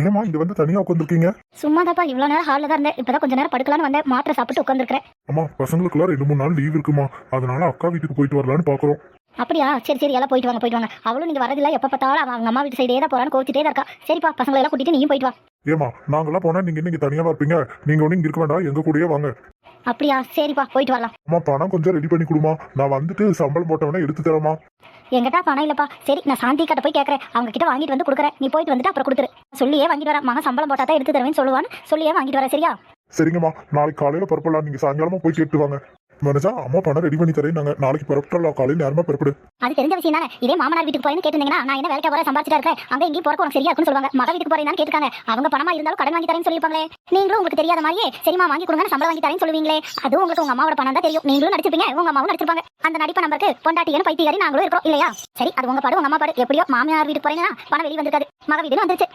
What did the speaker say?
ஏமா இங்க வந்து தனியா உட்காந்துருக்கீங்க? சும்மாதாப்பா இவ்வளோ நேரம் ஹாலில் தான் இருந்தேன். இப்பதான் கொஞ்ச நேரம் படுக்கலான்னு வந்தேன். மாத்திரை சாப்பிட்டு உட்காந்துருக்கேன். அம்மா பசங்களுக்குலாம் 2-3 நாள் லீவ் இருக்குமா, அதனால அக்கா வீட்டுக்கு போயிட்டு வரலான்னு பாக்குறோம். அப்படியா? சரி சரி, எல்லாம் போயிட்டு வாங்க போயிட்டு வாங்க. அவளும் நீங்க வரதில்ல, எப்போ பார்த்தாலும் அவங்க அம்மா வீட்டு சைடே தான் போறான்னு கோச்சிட்டே தான் இருக்கா. சரிப்பா, பசங்களை எல்லாம் கூட்டிட்டு நீயும் போயிட்டு வா. ஏமா நாங்கெல்லாம் போனா நீங்க இன்னைக்கு தனியாவா இருப்பீங்க? நீங்க ஒண்ணு இங்க இருக்க வேண்டாம், எங்க கூடயே வாங்க. அப்படியா? சரிப்பா, போயிட்டு வரலாம். அம்மா பணம் கொஞ்சம் ரெடி பண்ணி கொடுமா, நான் வந்துட்டு சம்பளம் போட்டவனே எடுத்து தரமா. எங்கிட்ட பணம் இல்லப்பா. சரி, நான் சாந்தி கிட்ட போய் கேட்கறேன், அவங்க கிட்ட வாங்கிட்டு வந்து கொடுக்குறேன். நீ போயிட்டு வந்துட்டு அப்புறம் கொடுத்துரு. சொல்லியே வாங்கிட்டு வரேன், மகன் சம்பளம் போட்டா தான் எடுத்து தருவேன்னு சொல்லுவான்னு சொல்லியே வாங்கிட்டு வரேன். சரியா? சரிங்கம்மா, நாளைக்கு காலையில பரப்பலாம், நீங்க சாயங்காலமா போய் கேட்டு வாங்க. மனசா அம்மா பணம் ரெடி பண்ணி தரேன், நாங்க நாளைக்கு பரப்பலாம், காலையில நேரமா பரப்படு. அது தெரிஞ்ச விஷயம் தானே. இதே மாமனார் வீட்டுக்கு போறேன்னு கேட்டிருந்தீங்கன்னா, நான் என்ன வேலைக்கு போறேன் சம்பாதிச்சிட்டா இருக்கேன், அங்க எங்கேயும் போறக்கு உனக்கு சரியா இருக்குன்னு சொல்லுவாங்க. மக வீட்டுக்கு போறேன்னு கேட்டுக்காங்க, அவங்க பணமா இருந்தாலும் கடன் வாங்கி தரேன்னு சொல்லிருப்பாங்களே. நீங்களும் உங்களுக்கு தெரியாத மாதிரியே சரிமா வாங்கி கொடுங்க, சம்பளம் வாங்கி தரேன்னு சொல்லுவீங்களே. அதுவும் உங்களுக்கு உங்க அம்மாவோட பணம் தான் தெரியும். நீங்களும் நடிச்சிருப்பீங்க, உங்க அம்மாவும் நடிச்சிருப்பாங்க. அந்த நடிப்பு நம்பருக்கு பொண்டாட்டியன்னு பைத்தியாரி நாங்களும் இருக்கோம் இல்லையா? சரி, அது உங்க பாடு உங்க அம்மா பாடு. எப்படியோ மாமியார் வீட்டுக்கு போறீங்கன்னா பணம் வெளியே வந்திருக்காது, மக வீடுன்னு வந்துருச்சு.